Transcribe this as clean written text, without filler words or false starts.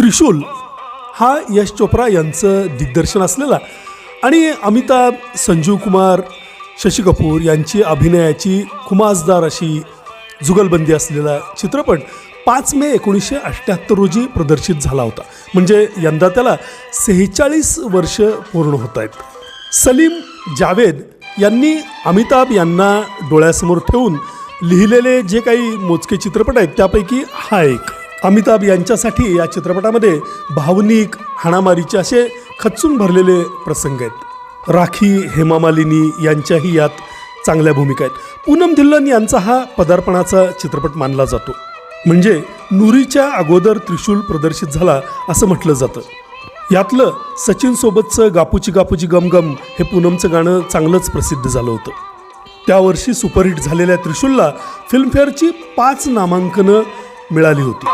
त्रिशूल हा यश चोप्रा यांचं दिग्दर्शन असलेला आणि अमिताभ, संजीव कुमार, शशी कपूर यांची अभिनयाची खुमासदार अशी जुगलबंदी असलेला चित्रपट 5 मे 1978 रोजी प्रदर्शित झाला होता. म्हणजे यंदा त्याला 46 वर्ष पूर्ण होत आहेत. सलीम जावेद यांनी अमिताभ यांना डोळ्यासमोर ठेवून लिहिलेले जे काही मोजके चित्रपट आहेत त्यापैकी हा एक. अमिताभ यांच्यासाठी या चित्रपटामध्ये भावनिक, हाणामारीचे असे खच्चून भरलेले प्रसंग आहेत. राखी, हेमा मालिनी यांच्याही यात चांगल्या भूमिका आहेत. पूनम धिल्लन यांचा हा पदार्पणाचा चित्रपट मानला जातो. म्हणजे नुरीच्या अगोदर त्रिशूल प्रदर्शित झाला असं म्हटलं जातं. यातलं सचिन सोबतचं गापूची गापूची गम गम हे पूनमचं गाणं चांगलंच प्रसिद्ध झालं होतं. त्या वर्षी सुपरहिट झालेल्या त्रिशूलला फिल्मफेअरची 5 नामांकनं मिळाली होती.